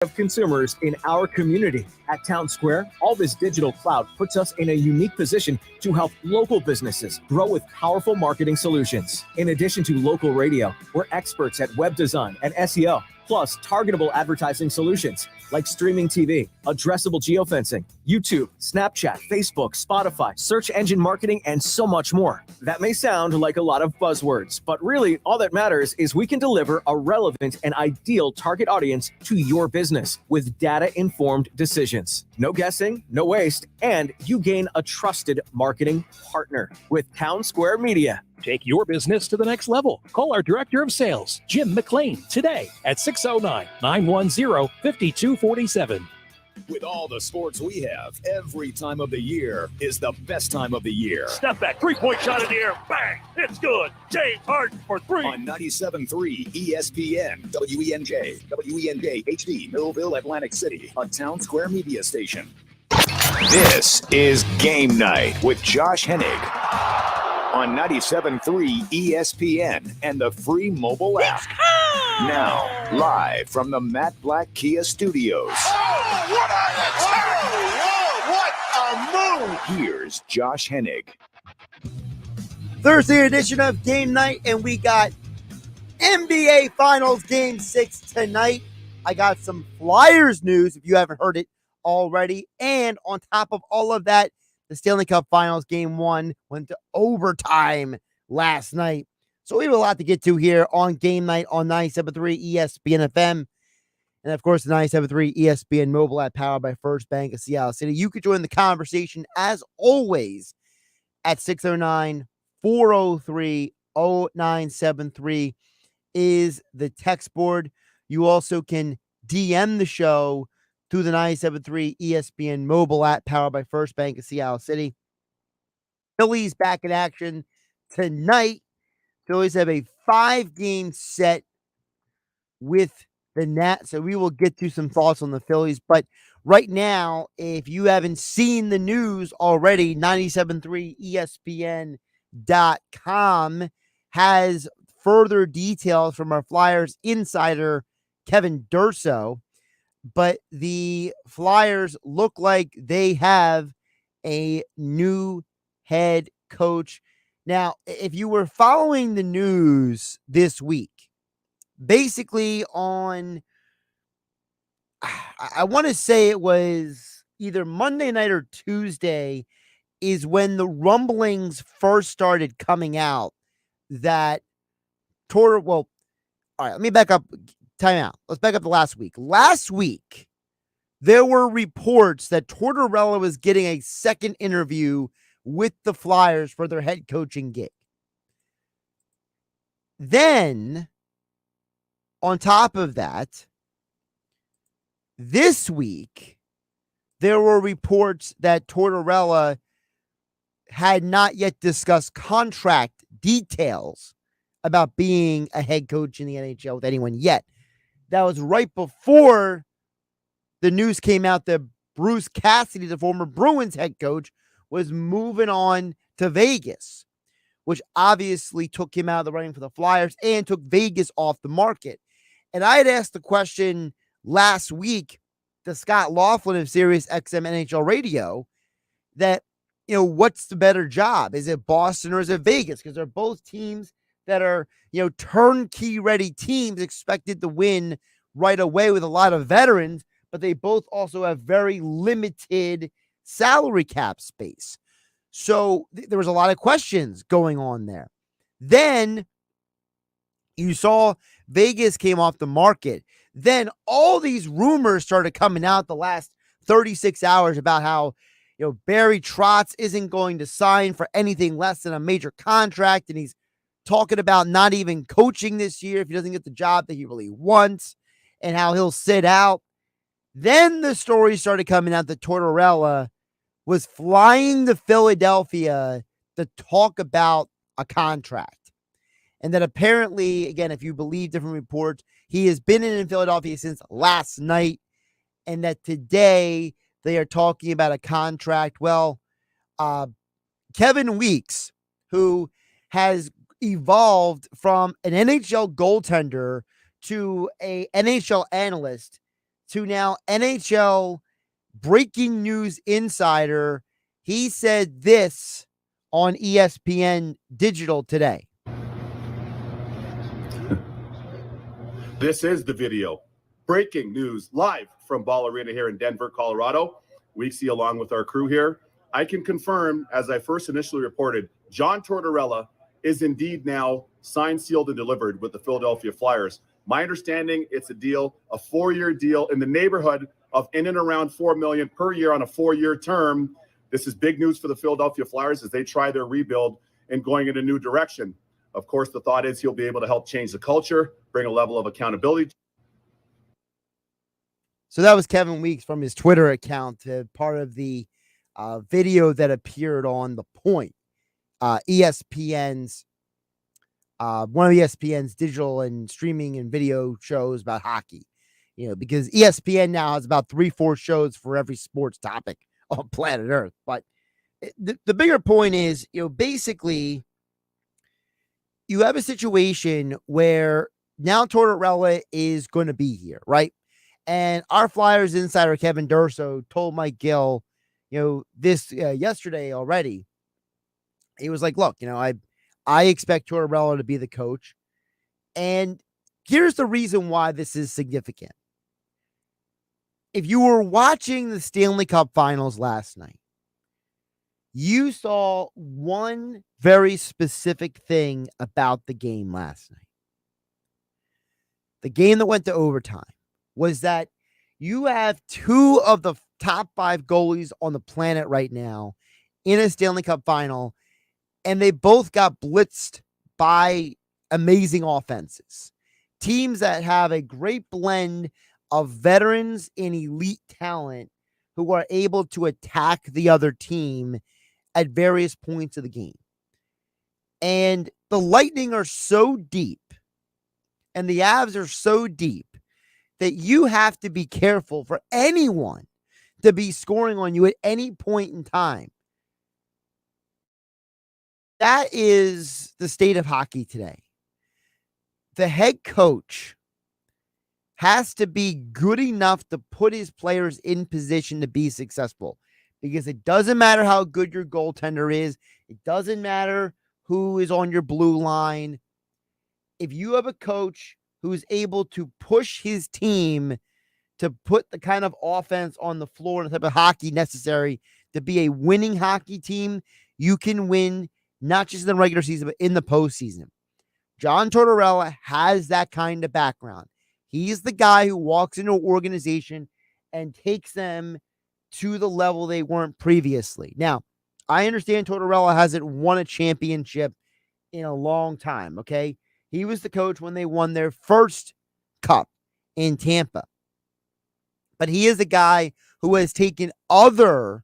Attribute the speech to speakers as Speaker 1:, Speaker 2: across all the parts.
Speaker 1: of consumers in our community. At Town Square, Alvis Digital Cloud puts us in a unique position to help local businesses grow with powerful marketing solutions. In addition to local radio, we're experts at web design and SEO, plus targetable advertising solutions like streaming TV, addressable geofencing, YouTube, Snapchat, Facebook, Spotify, search engine marketing, and so much more. That may sound like a lot of buzzwords, but really all that matters is we can deliver a relevant and ideal target audience to your business with data-informed decisions. No guessing, no waste, and you gain a trusted marketing partner with Town Square Media.
Speaker 2: Take your business to the next level. Call our Director of Sales, Jim McLean, today at 609-910-5247.
Speaker 3: With all the sports we have, every time of the year is the best time of the year.
Speaker 4: Step back, three-point shot in the air, bang, it's good. James Harden for three.
Speaker 3: On 97.3 ESPN, WENJ, WENJ HD, Millville, Atlantic City, a Town Square media station. This is Game Night with Josh Hennig on 97.3 ESPN and the free mobile app. Now, live from the Matt Black Kia Studios.
Speaker 5: What a move!
Speaker 3: Here's Josh Hennig.
Speaker 5: Thursday edition of Game Night, and we got NBA Finals Game 6 tonight. I got some Flyers news if you haven't heard it already. And on top of all of that, the Stanley Cup Finals Game 1 went to overtime last night. So we have a lot to get to here on Game Night on 97.3 ESPN FM. And of course, the 97.3 ESPN mobile app powered by First Bank of Seattle City. You could join the conversation as always at 609-403-0973 is the text board. You also can DM the show through the 97.3 ESPN mobile app powered by First Bank of Seattle City. Phillies back in action tonight. Phillies have a 5-game set with the Nats, so we will get to some thoughts on the Phillies. But right now, if you haven't seen the news already, 97.3ESPN.com has further details from our Flyers insider, Kevin Durso. But the Flyers look like they have a new head coach. Now, if you were following the news this week, basically on, I want to say it was either Monday night or Tuesday, is when the rumblings first started coming out that all right, let me back up. Time out. Let's back up to last week. Last week, there were reports that Tortorella was getting a second interview with the Flyers for their head coaching gig. Then, on top of that, this week, there were reports that Tortorella had not yet discussed contract details about being a head coach in the NHL with anyone yet. That was right before the news came out that Bruce Cassidy, the former Bruins head coach, was moving on to Vegas, which obviously took him out of the running for the Flyers and took Vegas off the market. And I had asked the question last week to Scott Laughlin of Sirius XM NHL Radio that, what's the better job? Is it Boston or is it Vegas? Because they're both teams that are, turnkey ready teams expected to win right away with a lot of veterans, but they both also have very limited salary cap space. So there was a lot of questions going on there. Then you saw Vegas came off the market. Then all these rumors started coming out the last 36 hours about how, Barry Trotz isn't going to sign for anything less than a major contract, and he's talking about not even coaching this year if he doesn't get the job that he really wants, and how he'll sit out. Then the story started coming out that Tortorella was flying to Philadelphia to talk about a contract. And that apparently, again, if you believe different reports, he has been in Philadelphia since last night, and that today they are talking about a contract. Well, Kevin Weeks, who has evolved from an NHL goaltender to a NHL analyst, to now NHL breaking news insider. He said this on ESPN Digital today.
Speaker 6: This is the video. Breaking news live from Ball Arena here in Denver, Colorado. Weeksy along with our crew here. I can confirm, as I first initially reported, John Tortorella is indeed now signed, sealed, and delivered with the Philadelphia Flyers. My understanding, it's a deal, a 4-year deal in the neighborhood of in and around $4 million per year on a 4-year term. This is big news for the Philadelphia Flyers as they try their rebuild and going in a new direction. Of course, the thought is he'll be able to help change the culture, bring a level of accountability.
Speaker 5: So that was Kevin Weeks from his Twitter account, part of the video that appeared on The Point, ESPN's one of ESPN's digital and streaming and video shows about hockey. Because ESPN now has about 3-4 shows for every sports topic on planet Earth. But the bigger point is, basically, you have a situation where now Tortorella is going to be here, right? And our Flyers insider, Kevin Durso, told Mike Gill, this yesterday already. He was like, look, I expect Tortorella to be the coach. And here's the reason why this is significant. If you were watching the Stanley Cup Finals last night, you saw one very specific thing about the game last night. The game that went to overtime was that you have 2 of the top 5 goalies on the planet right now in a Stanley Cup final, and they both got blitzed by amazing offenses. Teams that have a great blend of veterans and elite talent who are able to attack the other team at various points of the game. And the Lightning are so deep and the Avs are so deep that you have to be careful for anyone to be scoring on you at any point in time. That is the state of hockey today. The head coach has to be good enough to put his players in position to be successful, because it doesn't matter how good your goaltender is. It doesn't matter who is on your blue line. If you have a coach who is able to push his team to put the kind of offense on the floor and the type of hockey necessary to be a winning hockey team, you can win not just in the regular season, but in the postseason. John Tortorella has that kind of background. He's the guy who walks into an organization and takes them to the level they weren't previously. Now, I understand Tortorella hasn't won a championship in a long time, okay? He was the coach when they won their first cup in Tampa. But he is a guy who has taken other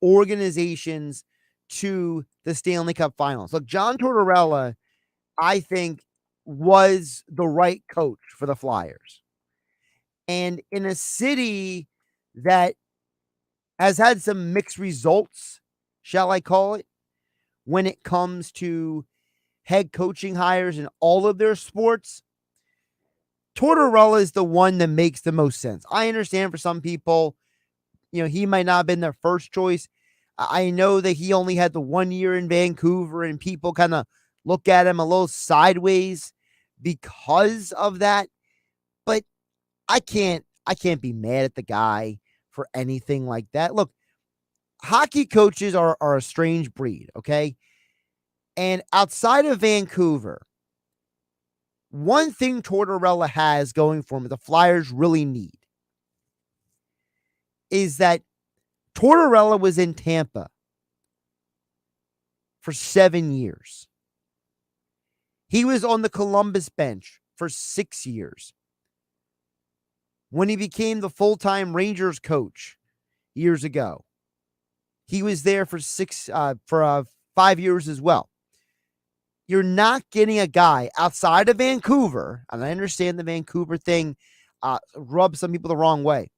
Speaker 5: organizations to the Stanley Cup Finals. Look, John Tortorella, I think, was the right coach for the Flyers. And in a city that has had some mixed results, shall I call it, when it comes to head coaching hires in all of their sports, Tortorella is the one that makes the most sense. I understand for some people, he might not have been their first choice. I know that he only had the 1 year in Vancouver and people kind of look at him a little sideways because of that. But I can't be mad at the guy for anything like that. Look, hockey coaches are a strange breed, okay? And outside of Vancouver, one thing Tortorella has going for him, the Flyers really need, is that Tortorella was in Tampa for 7 years. He was on the Columbus bench for 6 years. When he became the full-time Rangers coach years ago, he was there for 5 years as well. You're not getting a guy outside of Vancouver, and I understand the Vancouver thing rubs some people the wrong way,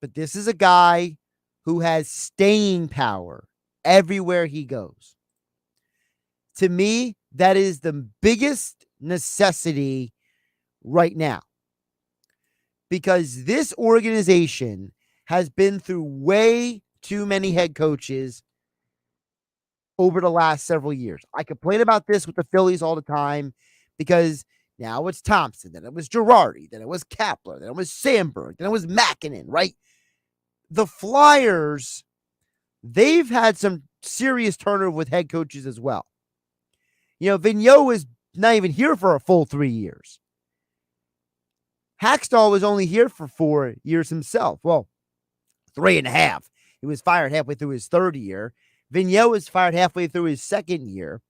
Speaker 5: but this is a guy who has staying power everywhere he goes. To me, that is the biggest necessity right now. because this organization has been through way too many head coaches over the last several years. I complain about this with the Phillies all the time because now it's Thompson, then it was Girardi, then it was Kapler, then it was Sandberg, then it was Makinen, right? The Flyers, they've had some serious turnover with head coaches as well. Vigneault is not even here for a full 3 years. Hackstall was only here for 4 years himself. Well, 3.5. He was fired halfway through his third year. Vigneault was fired halfway through his second year.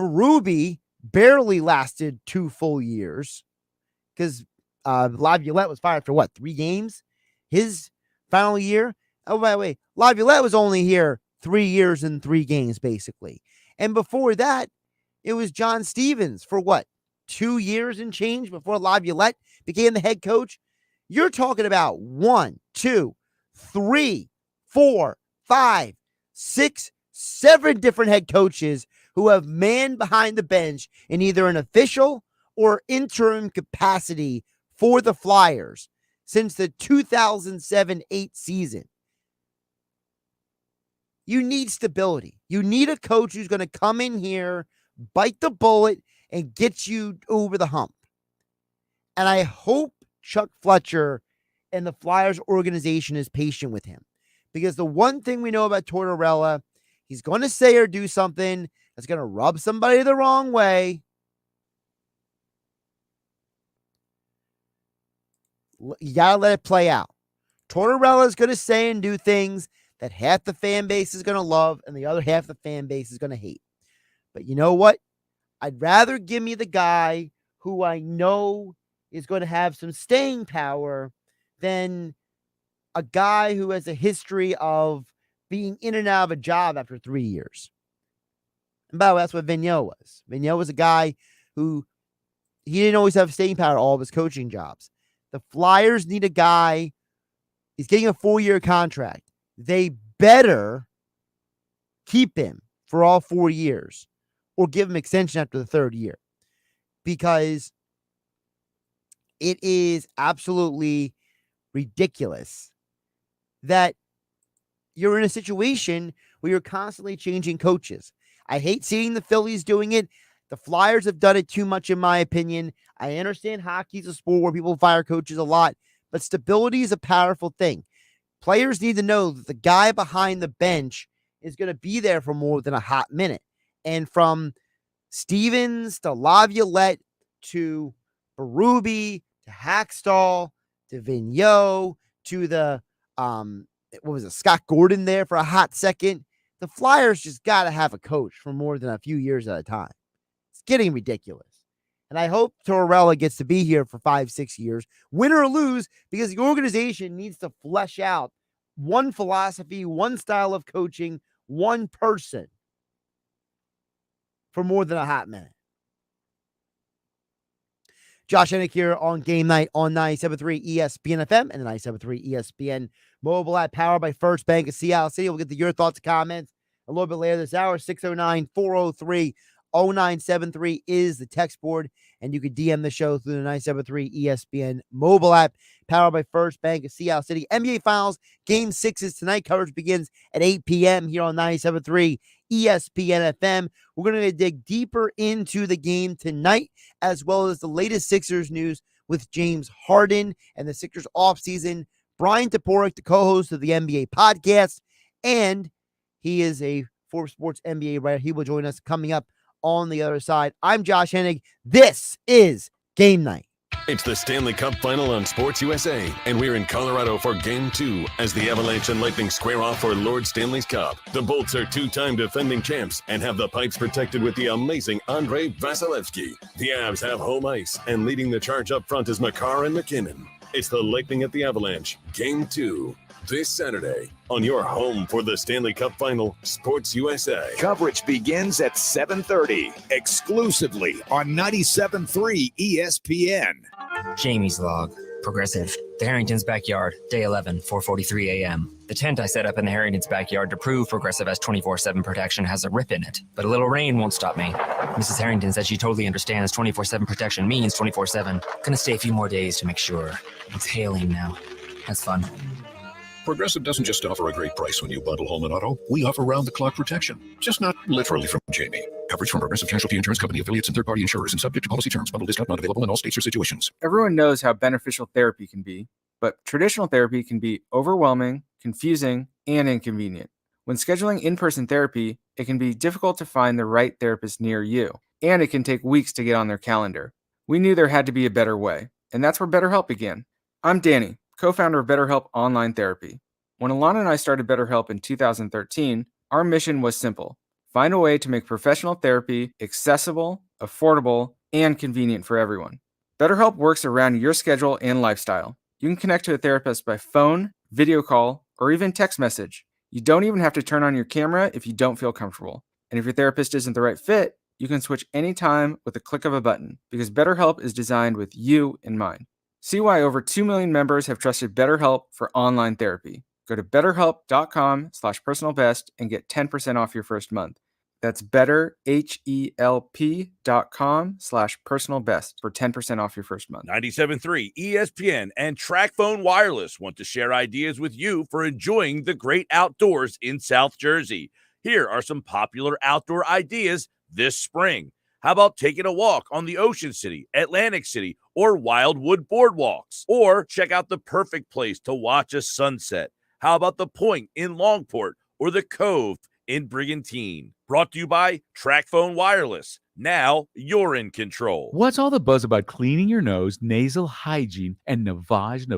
Speaker 5: Berube barely lasted 2 full years because Laviolette was fired for 3 games? His final year. Oh, by the way, Laviolette was only here 3 years and 3 games, basically. And before that, it was John Stevens for 2 years and change before Laviolette became the head coach. You're talking about 1, 2, 3, 4, 5, 6, 7 different head coaches who have manned behind the bench in either an official or interim capacity for the Flyers since the 2007-8 season. You need stability. You need a coach who's going to come in here, bite the bullet, and get you over the hump. And I hope Chuck Fletcher and the Flyers organization is patient with him. Because the one thing we know about Tortorella, he's going to say or do something that's going to rub somebody the wrong way. You got to let it play out. Tortorella is going to say and do things that half the fan base is going to love and the other half of the fan base is going to hate. But you know what? I'd rather give me the guy who I know is going to have some staying power than a guy who has a history of being in and out of a job after 3 years. And by the way, that's what Vigneault was. Vigneault was a guy who he didn't always have staying power at all of his coaching jobs. The Flyers need a guy. He's getting a 4-year contract. They better keep him for all 4 years or give him extension after the 3rd year, because it is absolutely ridiculous that you're in a situation where you're constantly changing coaches. I hate seeing the Phillies doing it. The Flyers have done it too much, in my opinion. I understand hockey's a sport where people fire coaches a lot, but stability is a powerful thing. Players need to know that the guy behind the bench is going to be there for more than a hot minute. And from Stevens to Laviolette to Berube to Hackstall to Vigneault to the Scott Gordon there for a hot second. The Flyers just got to have a coach for more than a few years at a time. It's getting ridiculous. And I hope Tortorella gets to be here for 5-6 years, win or lose, because the organization needs to flesh out one philosophy, one style of coaching, one person for more than a hot minute. Josh Hennig here on Game Night on 97.3 ESPN FM and the 97.3 ESPN mobile app, powered by First Bank of Seattle City. We'll get to your thoughts and comments a little bit later this hour. 609-403-0973 is the text board, and you can DM the show through the 97.3 ESPN mobile app, powered by First Bank of Seattle City. NBA Finals Game 6 is tonight. Coverage begins at 8 p.m. here on 97.3 ESPN FM. We're going to dig deeper into the game tonight, as well as the latest Sixers news with James Harden and the Sixers offseason. Bryan Toporek, the co-host of the NBA podcast, and he is a Forbes Sports NBA writer. He will join us coming up on the other side. I'm Josh Hennig. This is Game Night.
Speaker 7: It's the Stanley Cup Final on Sports USA, and we're in Colorado for Game 2 as the Avalanche and Lightning square off for Lord Stanley's Cup. The Bolts are 2-time defending champs and have the pipes protected with the amazing Andrei Vasilevsky. The Avs have home ice, and leading the charge up front is Makar and McKinnon. It's the Lightning at the Avalanche, Game 2, this Saturday on your home for the Stanley Cup Final, Sports USA.
Speaker 3: Coverage begins at 7:30, exclusively on 97.3 ESPN.
Speaker 8: Jamie's log. Progressive. The Harrington's backyard, day 11, 4:43 a.m. The tent I set up in the Harrington's backyard to prove Progressive has 24/7 protection has a rip in it, but a little rain won't stop me. Mrs. Harrington says she totally understands 24/7 protection means 24/7. Gonna stay a few more days to make sure. It's hailing now. That's fun.
Speaker 9: Progressive doesn't just offer a great price when you bundle home and auto. We offer round-the-clock protection, just not literally from Jamie. Coverage from Progressive Casualty Insurance Company, affiliates, and third-party insurers, and subject to policy terms. Bundle discount not available in all states or situations.
Speaker 10: Everyone knows how beneficial therapy can be, but traditional therapy can be overwhelming, confusing, and inconvenient. When scheduling in-person therapy, it can be difficult to find the right therapist near you, and it can take weeks to get on their calendar. We knew there had to be a better way, and that's where BetterHelp began. I'm Danny, co-founder of BetterHelp Online Therapy. When Alana and I started BetterHelp in 2013, our mission was simple: find a way to make professional therapy accessible, affordable, and convenient for everyone. BetterHelp works around your schedule and lifestyle. You can connect to a therapist by phone, video call, or even text message. You don't even have to turn on your camera if you don't feel comfortable. And if your therapist isn't the right fit, you can switch anytime with a click of a button, because BetterHelp is designed with you in mind. See why over 2 million members have trusted BetterHelp for online therapy. Go to betterhelp.com/personalbest and get 10% off your first month. That's betterhelp.com/personalbest for 10% off your first month.
Speaker 11: 97.3 ESPN and TrackPhone Wireless want to share ideas with you for enjoying the great outdoors in South Jersey. Here are some popular outdoor ideas this spring. How about taking a walk on the Ocean City, Atlantic City, or Wildwood boardwalks? Or check out the perfect place to watch a sunset. How about the Point in Longport or the Cove in Brigantine? Brought to you by TrackPhone Wireless. Now you're in control.
Speaker 12: What's all the buzz about cleaning your nose, nasal hygiene, and navage?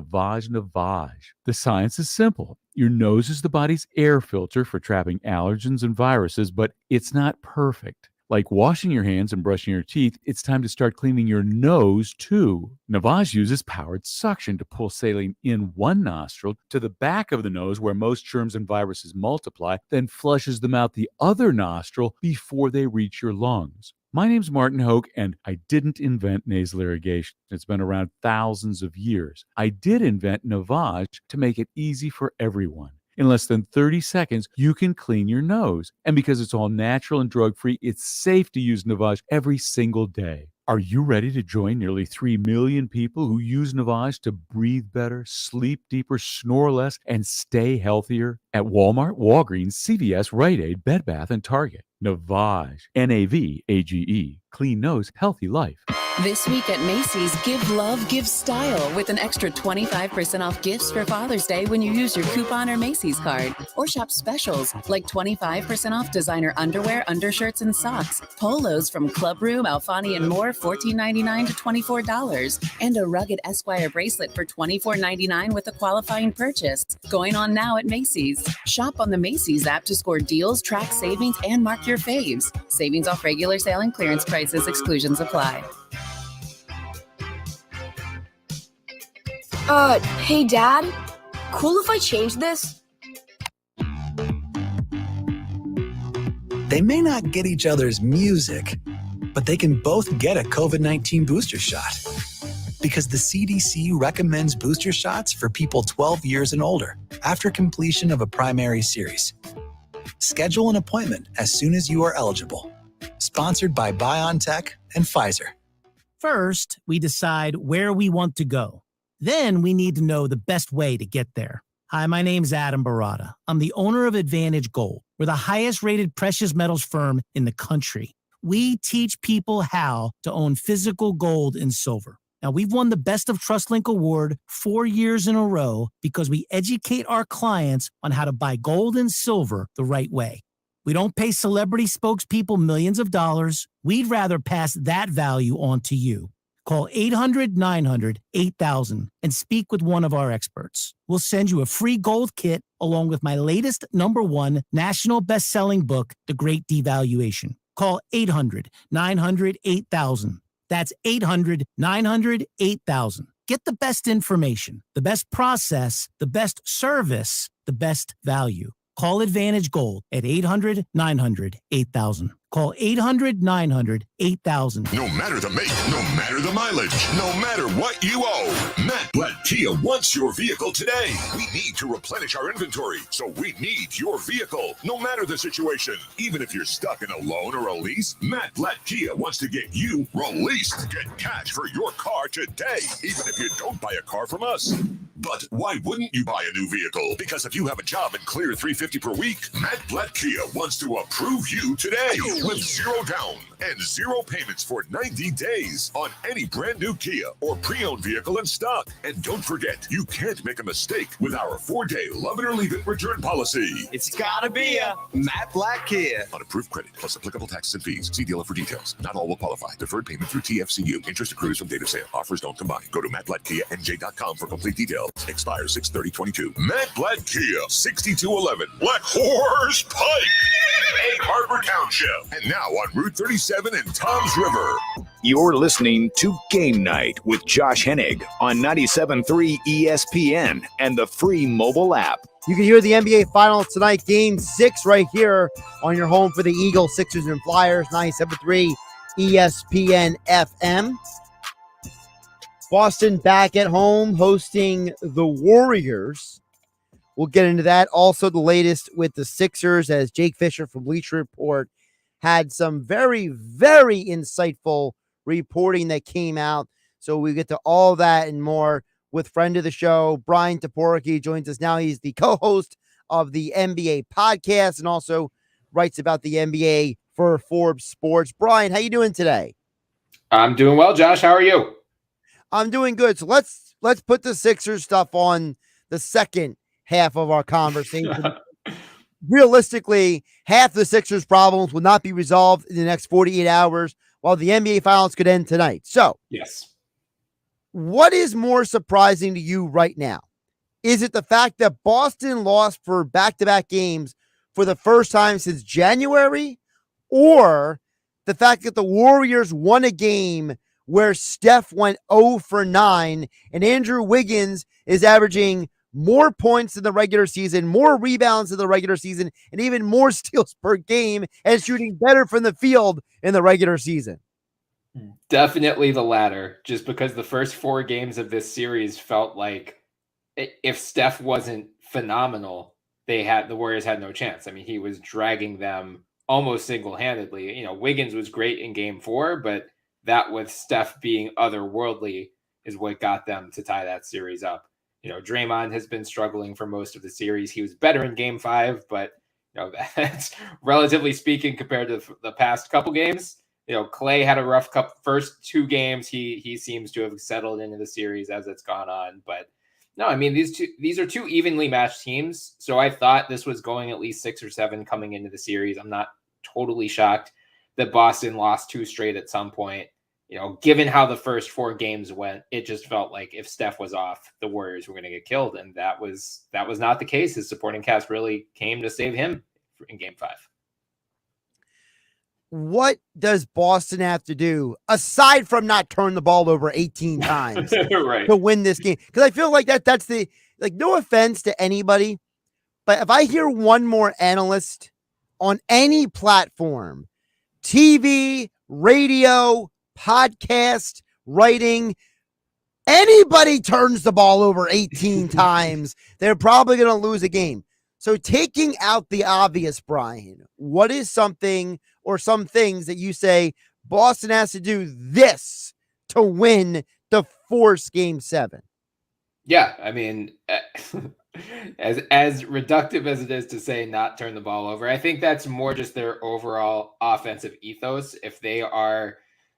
Speaker 12: The science is simple. Your nose is the body's air filter for trapping allergens and viruses, but it's not perfect. Like washing your hands and brushing your teeth, it's time to start cleaning your nose too. Navage uses powered suction to pull saline in one nostril to the back of the nose where most germs and viruses multiply, then flushes them out the other nostril before they reach your lungs. My name's Martin Hoke, and I didn't invent nasal irrigation. It's been around thousands of years. I did invent Navage to make it easy for everyone. In less than 30 seconds, you can clean your nose. And because it's all natural and drug-free, it's safe to use Navage every single day. Are you ready to join nearly 3 million people who use Navage to breathe better, sleep deeper, snore less, and stay healthier? At Walmart, Walgreens, CVS, Rite Aid, Bed Bath, and Target. Navage. Navage. Clean nose, healthy life.
Speaker 13: This week at Macy's, give love, give style with an extra 25% off gifts for Father's Day when you use your coupon or Macy's card. Or shop specials like 25% off designer underwear, undershirts, and socks. Polos from Club Room, Alfani, and more, $14.99 to $24. And a rugged Esquire bracelet for $24.99 with a qualifying purchase. Going on now at Macy's. Shop on the Macy's app to score deals, track savings, and mark your faves. Savings off regular sale and clearance prices. Exclusions apply.
Speaker 14: Hey, Dad? Cool if I change this?
Speaker 15: They may not get each other's music, but they can both get a COVID-19 booster shot. Because the CDC recommends booster shots for people 12 years and older after completion of a primary series. Schedule an appointment as soon as you are eligible. Sponsored by BioNTech and Pfizer.
Speaker 16: First, we decide where we want to go. Then we need to know the best way to get there. Hi, my name's Adam Barada. I'm the owner of Advantage Gold. We're the highest rated precious metals firm in the country. We teach people how to own physical gold and silver. Now, we've won the Best of TrustLink Award 4 years in a row because we educate our clients on how to buy gold and silver the right way. We don't pay celebrity spokespeople millions of dollars. We'd rather pass that value on to you. Call 800-900-8000 and speak with one of our experts. We'll send you a free gold kit along with my latest #1 national best-selling book, The Great Devaluation. Call 800-900-8000. That's 800-900-8000. Get the best information, the best process, the best service, the best value. Call Advantage Gold at 800-900-8000. Call 800-900-8000.
Speaker 9: No matter the make, no matter the mileage, no matter what you owe, Matt Blatt Kia wants your vehicle today. We need to replenish our inventory, so we need your vehicle, no matter the situation. Even if you're stuck in a loan or a lease, Matt Blatt Kia wants to get you released. Get cash for your car today, even if you don't buy a car from us. But why wouldn't you buy a new vehicle? Because if you have a job and clear $350 per week, Matt Blatt Kia wants to approve you today with 0 down and 0 payments for 90 days on any brand new Kia or pre-owned vehicle in stock. And don't forget, you can't make a mistake with our 4-day love it or leave it return policy.
Speaker 17: It's gotta be a Matt Blatt Kia.
Speaker 9: On approved credit plus applicable taxes and fees. See dealer for details. Not all will qualify. Deferred payment through TFCU. Interest accrues from date of sale. Offers don't combine. Go to mattblattkianj.com for complete details. Expires 6/30/22. Matt Blatt Kia, 6211 Black Horse Pike, Egg Harbor Township, and now on Route 37 in Toms River.
Speaker 3: You're listening to Game Night with Josh Hennig on 97.3 ESPN and the free mobile app.
Speaker 5: You can hear the NBA Finals tonight, Game 6, right here on your home for the Eagles, Sixers, and Flyers, 97.3 ESPN FM. Boston back at home hosting the Warriors. We'll get into that. Also, the latest with the Sixers, as Jake Fisher from Bleacher Report had some very, very insightful reporting that came out. So we get to all that and more with friend of the show, Bryan Toporek. He joins us now. He's the co-host of the NBA podcast and also writes about the NBA for Forbes Sports. Bryan, how you doing today?
Speaker 18: I'm doing well, Josh. How are you?
Speaker 5: I'm doing good. So let's put the Sixers stuff on the second half of our conversation. Realistically, half the Sixers' problems will not be resolved in the next 48 hours, while the NBA Finals could end tonight. So,
Speaker 18: yes.
Speaker 5: What is more surprising to you right now? Is it the fact that Boston lost for back-to-back games for the first time since January, or the fact that the Warriors won a game where Steph went 0 for 9 and Andrew Wiggins is averaging more points in the regular season, more rebounds in the regular season, and even more steals per game, and shooting better from the field in the regular season?
Speaker 18: Definitely the latter, just because the first 4 games of this series felt like if Steph wasn't phenomenal, the Warriors had no chance. I mean, he was dragging them almost single-handedly. You know, Wiggins was great in game 4, but that with Steph being otherworldly is what got them to tie that series up. You know, Draymond has been struggling for most of the series. He was better in game 5, but you know, that's relatively speaking compared to the past couple games. You know, Clay had a rough first 2 games. He seems to have settled into the series as it's gone on. But no, I mean, these are 2 evenly matched teams. So I thought this was going at least 6 or 7 coming into the series. I'm not totally shocked that Boston lost 2 straight at some point. You know, given how the first 4 games went, it just felt like if Steph was off, the Warriors were going to get killed. And that was not the case. His supporting cast really came to save him in game 5.
Speaker 5: What does Boston have to do, aside from not turn the ball over 18 times
Speaker 18: right,
Speaker 5: to win this game? Because I feel like that's the, like, no offense to anybody, but if I hear one more analyst on any platform, TV, radio, podcast, writing, anybody turns the ball over 18 times, they're probably going to lose a game. So taking out the obvious, Bryan, what is something or some things that you say Boston has to do this to win to force game 7?
Speaker 18: Yeah, I mean, as reductive as it is to say not turn the ball over, I think that's more just their overall offensive ethos. If they are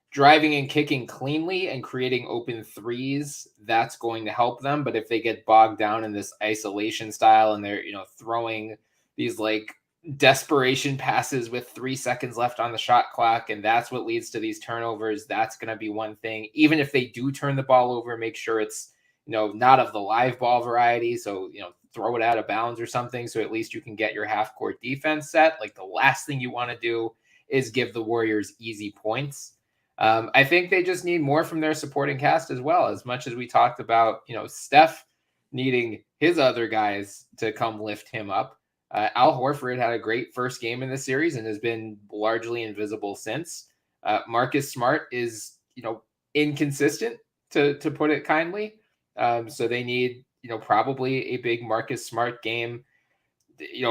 Speaker 18: driving and kicking cleanly and creating open threes, that's going to help them. But if they get bogged down in this isolation style and they're, you know, throwing these like desperation passes with 3 seconds left on the shot clock, and that's what leads to these turnovers, that's going to be one thing. Even if they do turn the ball over, make sure it's, you know, not of the live ball variety. So, you know, throw it out of bounds or something. So at least you can get your half court defense set. Like, the last thing you want to do is give the Warriors easy points. I think they just need more from their supporting cast as well. As much as we talked about, you know, Steph needing his other guys to come lift him up, Al Horford had a great first game in this series and has been largely invisible since. Marcus Smart is, inconsistent to put it kindly. So they need, probably a big Marcus Smart game.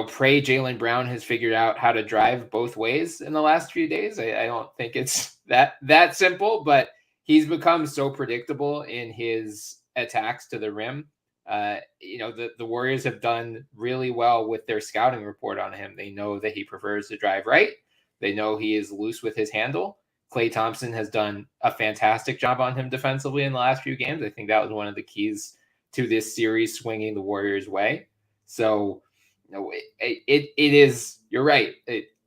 Speaker 18: Pray Jaylen Brown has figured out how to drive both ways in the last few days. I don't think it's that simple, but he's become so predictable in his attacks to the rim. The Warriors have done really well with their scouting report on him. They know that he prefers to drive right. They know he is loose with his handle. Klay Thompson has done a fantastic job on him defensively in the last few games. I think that was one of the keys to this series swinging the Warriors' way. So, it is, you're right.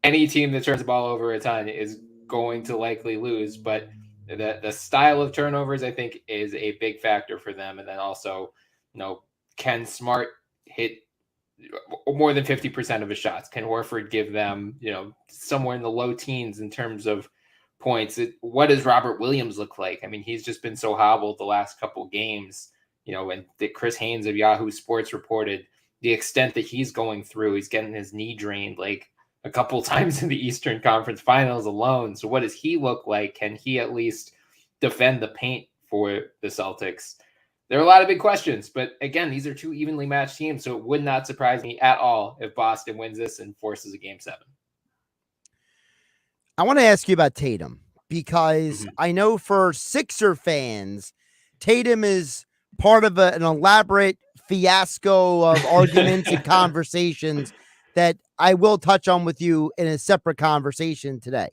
Speaker 18: Any team that turns the ball over a ton is going to likely lose, but the style of turnovers, I think, is a big factor for them. And then also, can Smart hit more than 50% of his shots? Can Horford give them, somewhere in the low teens in terms of points? What does Robert Williams look like? I mean, he's just been so hobbled the last couple games, and that Chris Haynes of Yahoo Sports reported the extent that he's going through. He's getting his knee drained like a couple times in the Eastern Conference Finals alone. So what does he look like? Can he at least defend the paint for the Celtics? There are a lot of big questions, but again, these are two evenly matched teams, so it would not surprise me at all if Boston wins this and forces a Game 7.
Speaker 5: I want to ask you about Tatum because I know for Sixer fans, Tatum is part of an elaborate fiasco of arguments and conversations that I will touch on with you in a separate conversation today.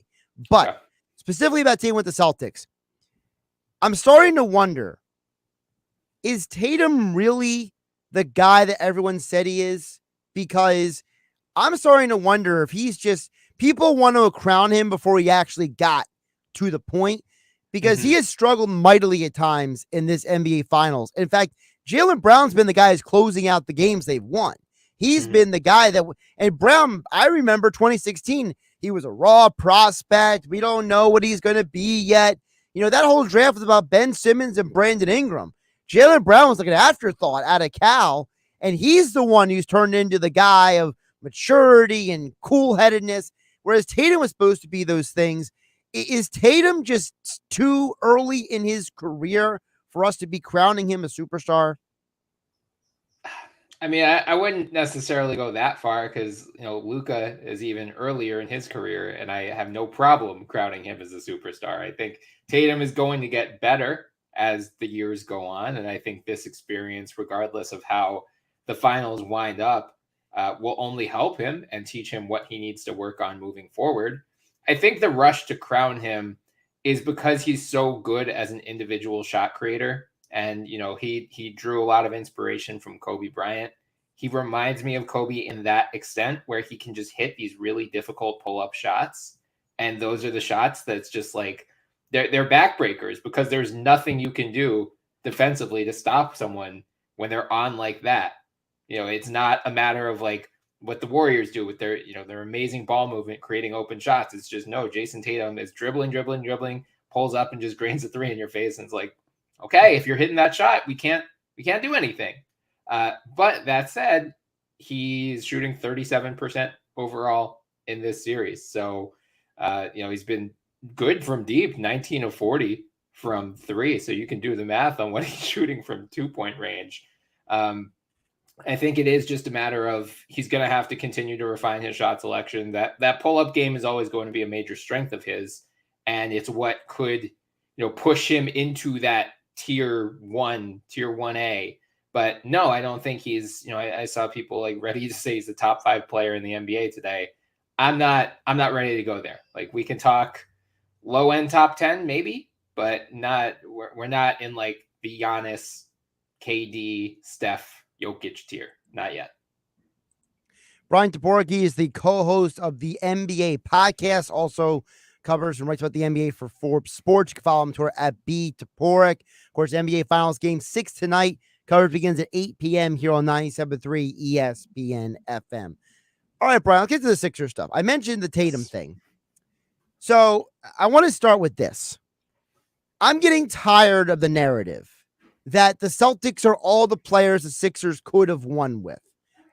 Speaker 5: But specifically about Tatum with the Celtics, I'm starting to wonder, is Tatum really the guy that everyone said he is? Because I'm starting to wonder if he's just, people want to crown him before he actually got to the point, because he has struggled mightily at times in this NBA Finals. In fact, Jaylen Brown's been the guy who's closing out the games they've won. He's been the guy that, and Brown, I remember 2016, he was a raw prospect. We don't know what he's going to be yet. That whole draft was about Ben Simmons and Brandon Ingram. Jaylen Brown was like an afterthought out of Cal, and he's the one who's turned into the guy of maturity and cool-headedness, whereas Tatum was supposed to be those things. Is Tatum just too early in his career for us to be crowning him a superstar?
Speaker 18: I mean, I wouldn't necessarily go that far because, Luka is even earlier in his career, and I have no problem crowning him as a superstar. I think Tatum is going to get better as the years go on, and I think this experience, regardless of how the finals wind up, will only help him and teach him what he needs to work on moving forward. I think the rush to crown him is because he's so good as an individual shot creator. And, he drew a lot of inspiration from Kobe Bryant. He reminds me of Kobe in that extent where he can just hit these really difficult pull-up shots. And those are the shots that's just like, they're backbreakers because there's nothing you can do defensively to stop someone when they're on like that. It's not a matter of like what the Warriors do with their amazing ball movement, creating open shots. It's just, no, Jason Tatum is dribbling, pulls up and just drains a three in your face. And it's like, okay, if you're hitting that shot, we can't do anything. But that said, he's shooting 37% overall in this series. So, he's been good from deep, 19 of 40 from three. So you can do the math on what he's shooting from 2-point range. I think it is just a matter of he's going to have to continue to refine his shot selection. That pull-up game is always going to be a major strength of his. And it's what could, push him into that tier 1A. But no, I don't think he's, I saw people like ready to say he's the top 5 player in the NBA today. I'm not ready to go there. Like, we can talk low end top 10 maybe, but we're not in like the Giannis, KD, Steph, Jokic tier. Not yet.
Speaker 5: Bryan Toporek is the co-host of the NBA podcast, also covers and writes about the NBA for Forbes Sports. You can follow him on Twitter at @BToporek. Of course, NBA Finals Game 6 tonight. Coverage begins at 8 p.m. here on 97.3 ESPN FM. All right, Bryan, let's get to the Sixers stuff. I mentioned the Tatum thing. So I want to start with this. I'm getting tired of the narrative that the Celtics are all the players the Sixers could have won with,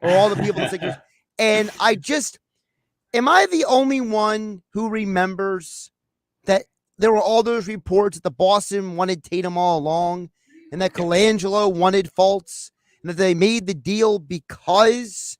Speaker 5: or all the people the Sixers. And am I the only one who remembers that there were all those reports that the Boston wanted Tatum all along and that Colangelo wanted Fultz and that they made the deal because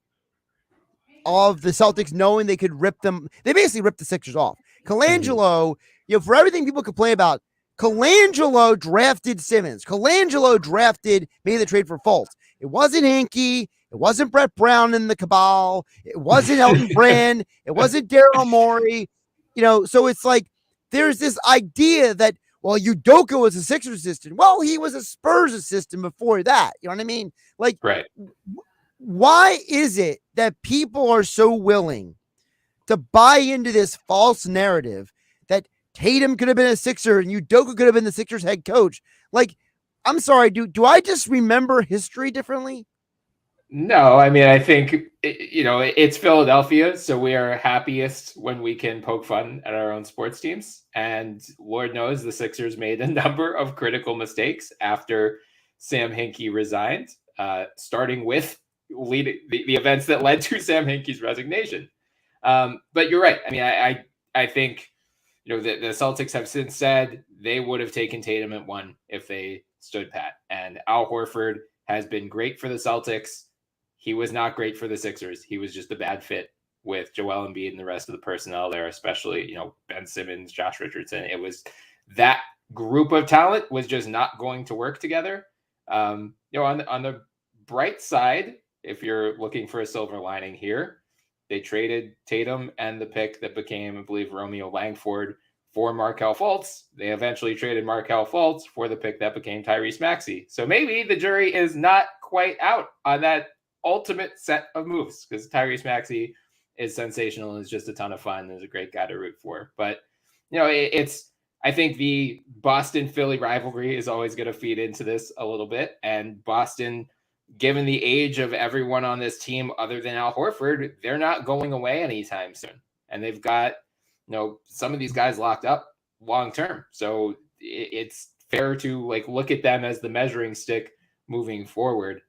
Speaker 5: of the Celtics knowing they could rip them? They basically ripped the Sixers off. Colangelo, for everything people complain about, Colangelo drafted Simmons. Colangelo made the trade for Fultz. It wasn't Hinkie. It wasn't Brett Brown in the cabal. It wasn't Elton Brand. It wasn't Daryl Morey. So it's like there's this idea that, well, Udoka was a Sixers assistant. Well, he was a Spurs assistant before that. You know what I mean? Like,
Speaker 18: right.
Speaker 5: Why is it that people are so willing to buy into this false narrative that Tatum could have been a Sixer and Udoka could have been the Sixers head coach? Like, I'm sorry, do I just remember history differently?
Speaker 18: No, I mean, I think, it's Philadelphia, so we are happiest when we can poke fun at our own sports teams. And Lord knows the Sixers made a number of critical mistakes after Sam Hinkie resigned, starting with the events that led to Sam Hinkie's resignation. But you're right. I mean, I think, the Celtics have since said they would have taken Tatum at 1 if they stood pat. And Al Horford has been great for the Celtics. He was not great for the Sixers. He was just a bad fit with Joel Embiid and the rest of the personnel there, especially, Ben Simmons, Josh Richardson. It was that group of talent was just not going to work together. On the bright side, if you're looking for a silver lining here, they traded Tatum and the pick that became, I believe, Romeo Langford for Markelle Fultz. They eventually traded Markelle Fultz for the pick that became Tyrese Maxey. So maybe the jury is not quite out on that ultimate set of moves, because Tyrese Maxey is sensational and is just a ton of fun. There's a great guy to root for. But, I think the Boston-Philly rivalry is always going to feed into this a little bit. And Boston, given the age of everyone on this team other than Al Horford, they're not going away anytime soon. And they've got, some of these guys locked up long-term. So it's fair to look at them as the measuring stick moving forward.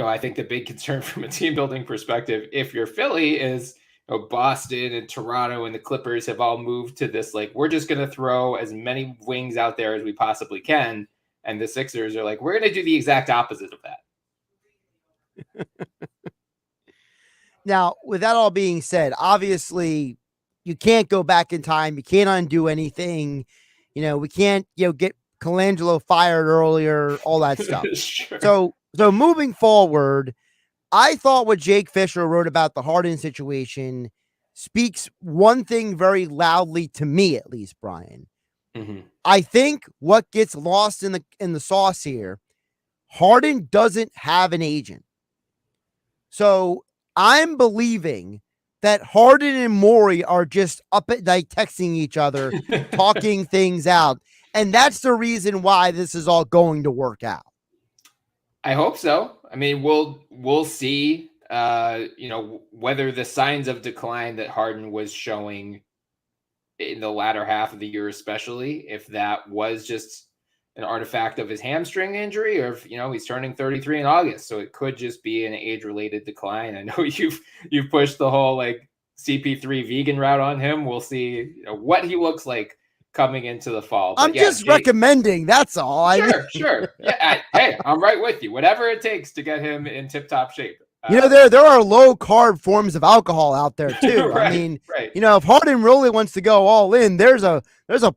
Speaker 18: I think the big concern from a team building perspective, if you're Philly, is Boston and Toronto and the Clippers have all moved to this, we're just going to throw as many wings out there as we possibly can. And the Sixers are we're going to do the exact opposite of that.
Speaker 5: Now, with that all being said, obviously you can't go back in time. You can't undo anything. We can't, get Colangelo fired earlier, all that stuff. Sure. So moving forward, I thought what Jake Fisher wrote about the Harden situation speaks one thing very loudly to me, at least, Brian.
Speaker 18: Mm-hmm.
Speaker 5: I think what gets lost in the sauce here, Harden doesn't have an agent. So I'm believing that Harden and Morey are just up at night texting each other, talking things out. And that's the reason why this is all going to work out.
Speaker 18: I hope so. I mean, we'll see, whether the signs of decline that Harden was showing in the latter half of the year, especially if that was just an artifact of his hamstring injury, or if, he's turning 33 in August. So it could just be an age-related decline. I know you've pushed the whole CP3 vegan route on him. We'll see what he looks like coming into the fall. But
Speaker 5: I'm just recommending. That's all.
Speaker 18: Sure. Yeah. Hey, I'm right with you. Whatever it takes to get him in tip-top shape.
Speaker 5: There are low carb forms of alcohol out there too.
Speaker 18: Right,
Speaker 5: I mean,
Speaker 18: right.
Speaker 5: If Harden really wants to go all in, there's a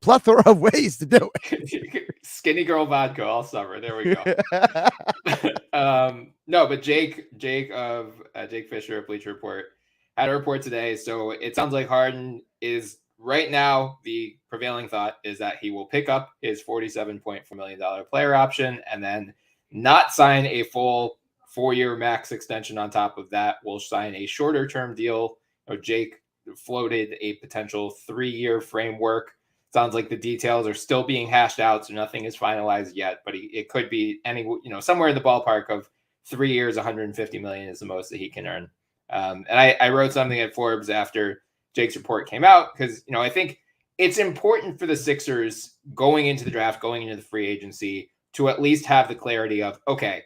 Speaker 5: plethora of ways to do
Speaker 18: it. Skinny girl vodka all summer. There we go. No, but Jake Fisher of Bleacher Report had a report today. So it sounds like Harden is right now, the prevailing thought is that he will pick up his $47.4 million player option and then not sign a full 4-year max extension on top of that. We'll sign a shorter term deal. Jake floated a potential 3-year framework. Sounds like the details are still being hashed out, so nothing is finalized yet, but it could be somewhere in the ballpark of 3 years, $150 million is the most that he can earn. And I wrote something at Forbes after Jake's report came out, because, I think it's important for the Sixers going into the draft, going into the free agency, to at least have the clarity of, okay,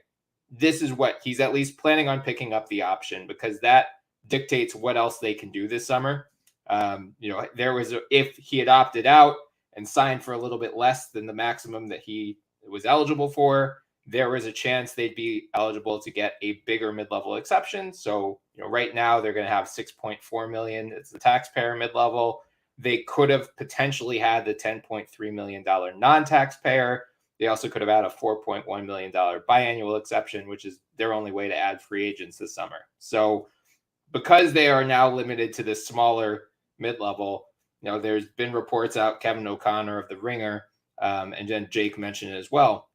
Speaker 18: this is what he's at least planning on picking up the option, because that dictates what else they can do this summer. If he had opted out and signed for a little bit less than the maximum that he was eligible for, there was a chance they'd be eligible to get a bigger mid-level exception. So, right now they're going to have $6.4 million. It's the taxpayer mid-level. They could have potentially had the $10.3 million non-taxpayer. They also could have had a $4.1 million biannual exception, which is their only way to add free agents this summer. So because they are now limited to this smaller mid-level, there's been reports out, Kevin O'Connor of The Ringer, and then Jake mentioned it as well,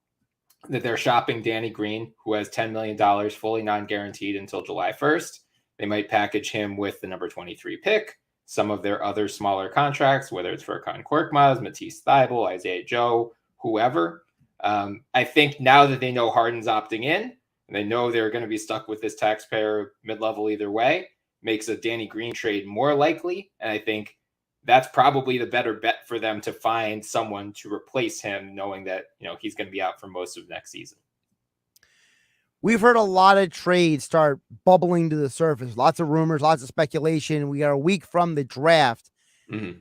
Speaker 18: that they're shopping Danny Green, who has $10 million fully non-guaranteed until July 1st. They might package him with the number 23 pick, some of their other smaller contracts, whether it's Furkan Korkmaz, Matisse Thybulle, Isaiah Joe, whoever. I think now that they know Harden's opting in, and they know they're going to be stuck with this taxpayer mid-level either way, makes a Danny Green trade more likely. And I think that's probably the better bet for them to find someone to replace him, knowing that, he's going to be out for most of next season.
Speaker 5: We've heard a lot of trades start bubbling to the surface. Lots of rumors, lots of speculation. We are a week from the draft.
Speaker 18: Mm-hmm.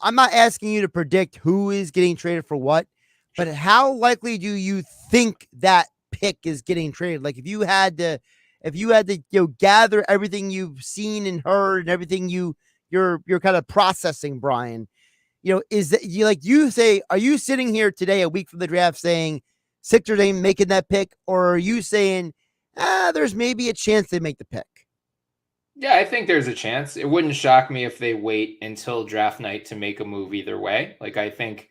Speaker 5: I'm not asking you to predict who is getting traded for what, but how likely do you think that pick is getting traded? Like if you had to gather everything you've seen and heard and everything you're kind of processing, Bryan, is that are you sitting here today, a week from the draft, saying Sixers ain't making that pick, or are you saying there's maybe a chance they make the pick?
Speaker 18: Yeah, I think there's a chance. It wouldn't shock me if they wait until draft night to make a move either way. Like, I think,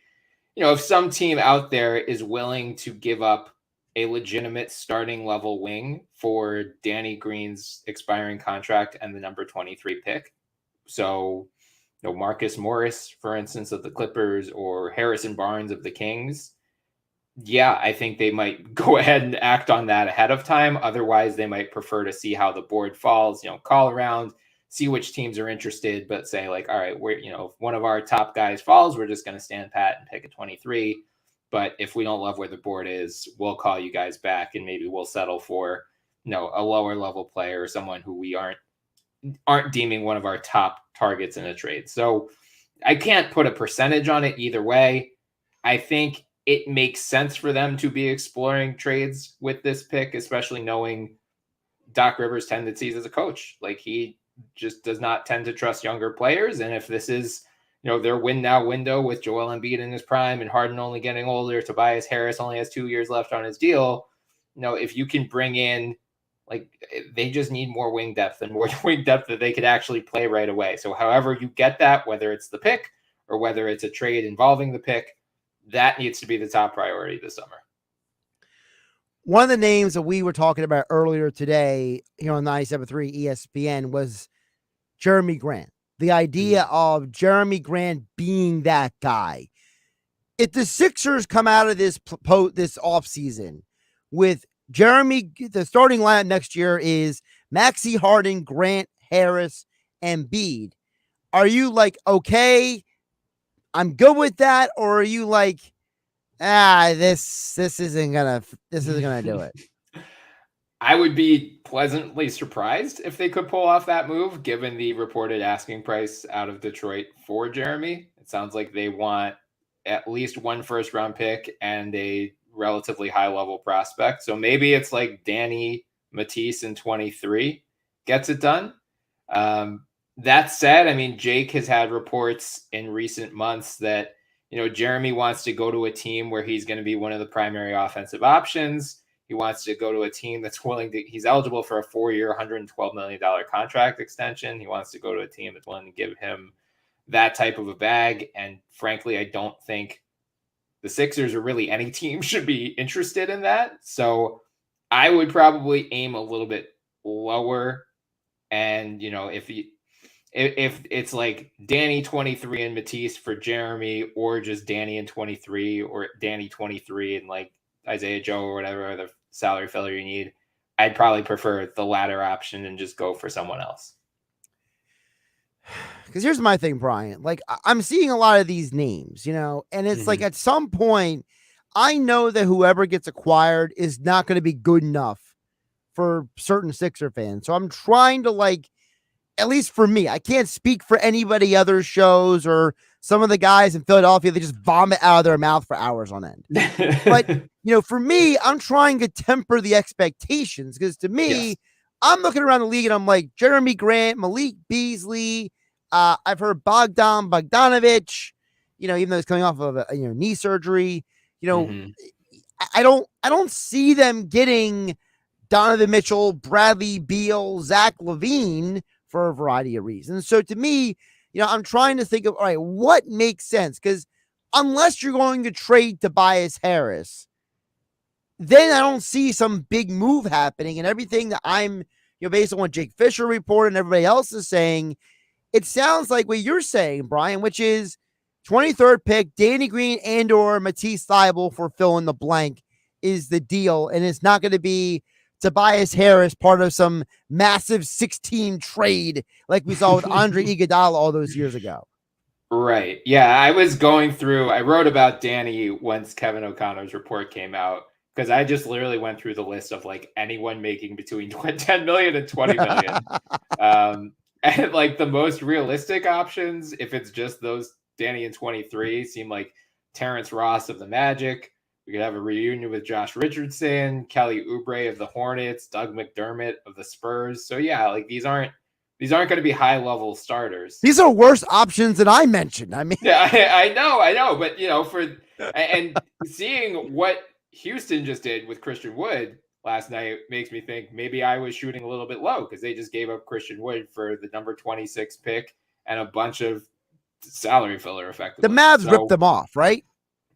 Speaker 18: if some team out there is willing to give up a legitimate starting level wing for Danny Green's expiring contract and the number 23 pick. So, Marcus Morris, for instance, of the Clippers, or Harrison Barnes of the Kings. Yeah, I think they might go ahead and act on that ahead of time. Otherwise, they might prefer to see how the board falls, call around, see which teams are interested, but say like, all right, we're, if one of our top guys falls, we're just going to stand pat and pick a 23. But if we don't love where the board is, we'll call you guys back, and maybe we'll settle for, a lower level player or someone who we aren't deeming one of our top targets in a trade. So I can't put a percentage on it either way. I think it makes sense for them to be exploring trades with this pick, especially knowing Doc Rivers' tendencies as a coach. Like, he just does not tend to trust younger players. And if this is, their win now window with Joel Embiid in his prime and Harden only getting older, Tobias Harris only has 2 years left on his deal. If you can bring in, they just need more wing depth and more wing depth that they could actually play right away. So however you get that, whether it's the pick or whether it's a trade involving the pick, that needs to be the top priority this summer.
Speaker 5: One of the names that we were talking about earlier today here on 97.3 ESPN was Jeremy Grant. The idea of Jeremy Grant being that guy. If the Sixers come out of this offseason with Jeremy, the starting lineup next year is Maxey, Harden, Grant, Harris, and Embiid. Are you like, okay, I'm good with that, or are you like, this isn't gonna do it?
Speaker 18: I would be pleasantly surprised if they could pull off that move, given the reported asking price out of Detroit for Jeremy. It sounds like they want at least one first-round pick and a relatively high-level prospect. So maybe it's like Danny, Matisse, and 23 gets it done. That said, I mean, Jake has had reports in recent months that, Jeremy wants to go to a team where he's going to be one of the primary offensive options. He wants to go to a team that's he's eligible for a 4-year, $112 million contract extension. He wants to go to a team that's willing to give him that type of a bag. And frankly, I don't think the Sixers or really any team should be interested in that. So I would probably aim a little bit lower. And, if it's like Danny 23 and Matisse for Jeremy, or just Danny and 23, or Danny 23 and like Isaiah Joe or whatever other salary filler you need, I'd probably prefer the latter option and just go for someone else.
Speaker 5: Because here's my thing, Bryan. Like, I'm seeing a lot of these names, and it's like at some point, I know that whoever gets acquired is not going to be good enough for certain Sixer fans. So I'm trying to, like, at least for me, I can't speak for anybody other shows or some of the guys in Philadelphia, they just vomit out of their mouth for hours on end. But, for me, I'm trying to temper the expectations because to me, I'm looking around the league and I'm like, Jeremy Grant, Malik Beasley, I've heard Bogdan Bogdanovic, even though he's coming off of a knee surgery, I don't see them getting Donovan Mitchell, Bradley Beal, Zach LaVine for a variety of reasons. So to me, I'm trying to think of, all right, what makes sense? Because unless you're going to trade Tobias Harris, then I don't see some big move happening. And everything that I'm, based on what Jake Fisher reported and everybody else is saying, it sounds like what you're saying, Brian, which is 23rd pick, Danny Green and or Matisse Thybulle for fill in the blank is the deal. And it's not going to be Tobias Harris part of some massive 16 trade like we saw with Andre Iguodala all those years ago.
Speaker 18: Right. Yeah, I was going through, I wrote about Danny once Kevin O'Connor's report came out, because I just literally went through the list of like anyone making between 10 million and 20 million. And like the most realistic options, if it's just those Danny and 23, seem like Terrence Ross of the Magic. We could have a reunion with Josh Richardson, Kelly Oubre of the Hornets, Doug McDermott of the Spurs. So yeah, like these aren't going to be high level starters.
Speaker 5: These are worse options than I mentioned. I mean,
Speaker 18: yeah, I know, but and seeing what Houston just did with Christian Wood last night makes me think maybe I was shooting a little bit low because they just gave up Christian Wood for the number 26 pick and a bunch of salary filler effectively.
Speaker 5: The Mavs ripped them off, right?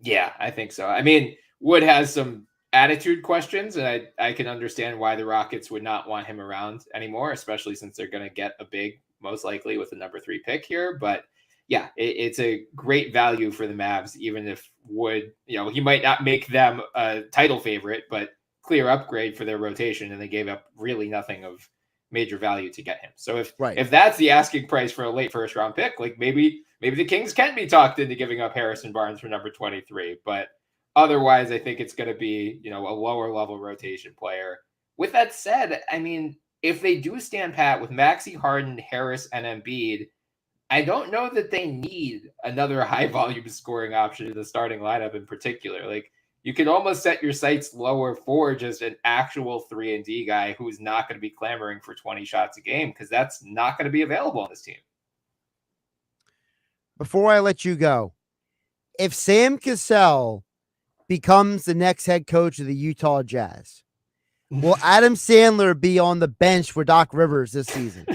Speaker 18: Yeah, I think so. I mean, Wood has some attitude questions, and I can understand why the Rockets would not want him around anymore, especially since they're going to get a big, most likely with the number 3 pick here. But yeah, it's a great value for the Mavs, even if Wood, he might not make them a title favorite, but clear upgrade for their rotation, and they gave up really nothing of major value to get him. So if that's the asking price for a late first round pick, like maybe the Kings can be talked into giving up Harrison Barnes for number 23, but otherwise I think it's going to be, a lower level rotation player. With that said, I mean, if they do stand pat with Maxey, Harden, Harris, and Embiid, I don't know that they need another high volume scoring option in the starting lineup in particular. Like, you can almost set your sights lower for just an actual 3-and-D guy who's not going to be clamoring for 20 shots a game, because that's not going to be available on this team.
Speaker 5: Before I let you go, if Sam Cassell becomes the next head coach of the Utah Jazz, will Adam Sandler be on the bench for Doc Rivers this season?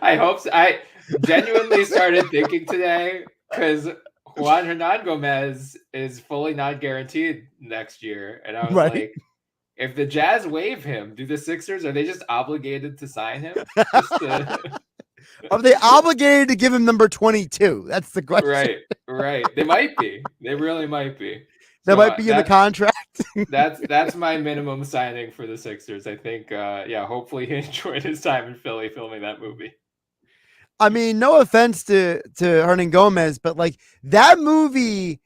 Speaker 18: I hope so. I genuinely started thinking today because Juan Hernan Gomez is fully not guaranteed next year. And I was like, if the Jazz waive him, do the Sixers, are they just obligated to sign him?
Speaker 5: Are they obligated to give him number 22? That's the question.
Speaker 18: Right. They might be. They really might be.
Speaker 5: That might be in the contract.
Speaker 18: that's my minimum signing for the Sixers. I think, hopefully he enjoyed his time in Philly filming that movie.
Speaker 5: I mean, no offense to Hernan Gomez, but like that movie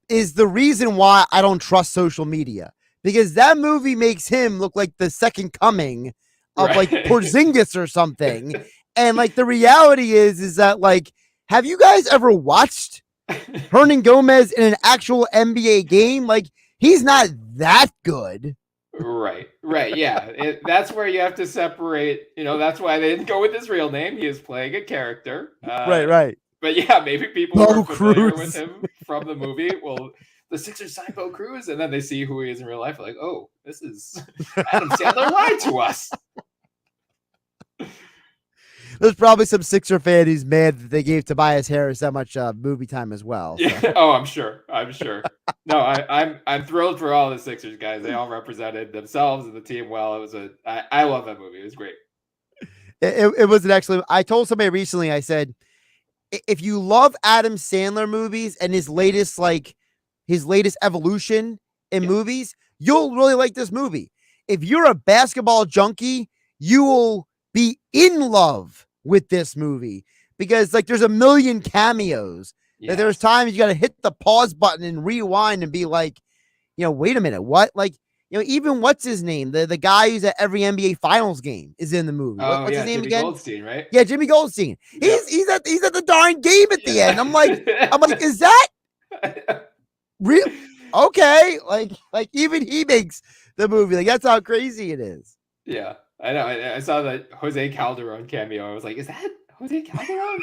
Speaker 5: is the reason why I don't trust social media, because that movie makes him look like the second coming of like Porzingis or something. And like the reality is that like, have you guys ever watched Hernan Gomez in an actual NBA game? Like, he's not that good.
Speaker 18: Right. Yeah. That's where you have to separate, that's why they didn't go with his real name. He is playing a character.
Speaker 5: Right.
Speaker 18: But yeah, maybe people were familiar with him from the movie. Well, the Sixers signed Bo Cruz, and then they see who he is in real life. Like, oh, this is Adam Sandler lied to us.
Speaker 5: There's probably some Sixer fan who's mad that they gave Tobias Harris that much movie time as well. So.
Speaker 18: Yeah. Oh, I'm sure. No, I'm thrilled for all the Sixers guys. They all represented themselves and the team well. I love that movie. It was great.
Speaker 5: It was an excellent. I told somebody recently, I said, if you love Adam Sandler movies and his latest evolution in movies, you'll really like this movie. If you're a basketball junkie, you will be in love with this movie, because like there's a million cameos That there's times you got to hit the pause button and rewind and be like, wait a minute, what? Like, even what's his name? The guy who's at every NBA Finals game is in the movie. What's his name
Speaker 18: Jimmy
Speaker 5: again?
Speaker 18: Goldstein, right?
Speaker 5: Yeah, Jimmy Goldstein. He's at the darn game at the end. I'm like, is that real? Okay, like even he makes the movie. Like, that's how crazy it is.
Speaker 18: Yeah, I know. I saw the Jose Calderon cameo. I was like, is that Jose Calderon?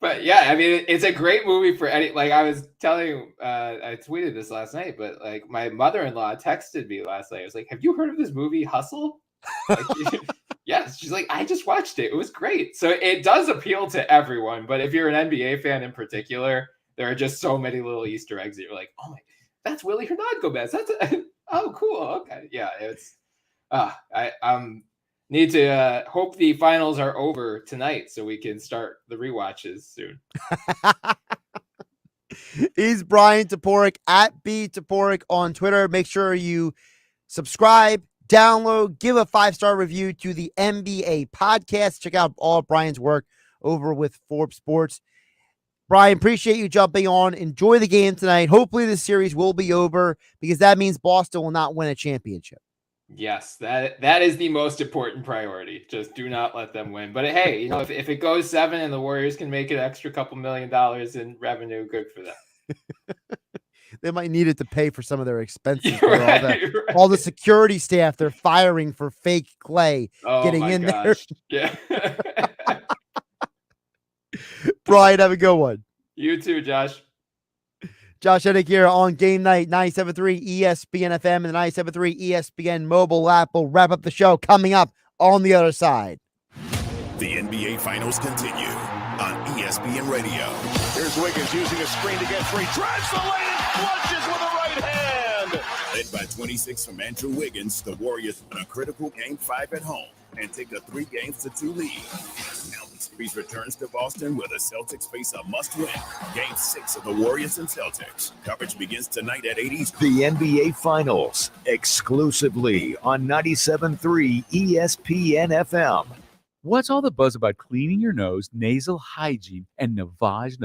Speaker 18: But yeah, I mean, it's a great movie for any. Like I was telling you, I tweeted this last night, but like my mother-in-law texted me last night. I was like, "Have you heard of this movie, Hustle?" Like, yes, she's like, "I just watched it. It was great." So it does appeal to everyone. But if you're an NBA fan in particular, there are just so many little Easter eggs that you're like, "Oh my, that's Willie Hernán Gomez. That's oh cool. Okay, yeah, it's I need to hope the finals are over tonight so we can start the rewatches soon.
Speaker 5: He's Bryan Toporek at B Toporek on Twitter. Make sure you subscribe, download, give a 5-star review to the NBA podcast. Check out all of Bryan's work over with Forbes Sports. Bryan, appreciate you jumping on. Enjoy the game tonight. Hopefully the series will be over because that means Boston will not win a championship.
Speaker 18: Yes, that is the most important priority. Just do not let them win. But hey, if it goes 7 and the Warriors can make an extra couple $1 million in revenue, good for them.
Speaker 5: They might need it to pay for some of their expenses. All the security staff they're firing for fake Clay getting in there.
Speaker 18: Yeah.
Speaker 5: Bryan, have a good one.
Speaker 18: You too, Josh.
Speaker 5: Josh Hennig here on Game Night, 97.3 ESPN FM and the 97.3 ESPN mobile app. We'll wrap up the show coming up on the other side.
Speaker 3: The NBA Finals continue on ESPN Radio.
Speaker 4: Here's Wiggins using a screen to get free. Drives the lane and flushes with a right hand.
Speaker 3: Led by 26 from Andrew Wiggins, the Warriors win a critical Game 5 at home and take a 3-2 lead. Now the series returns to Boston where the Celtics face a must-win. Game 6 of the Warriors and Celtics. Coverage begins tonight at 8 Eastern.
Speaker 1: The NBA Finals, exclusively on 97.3 ESPN FM.
Speaker 12: What's all the buzz about cleaning your nose, nasal hygiene, and Navage?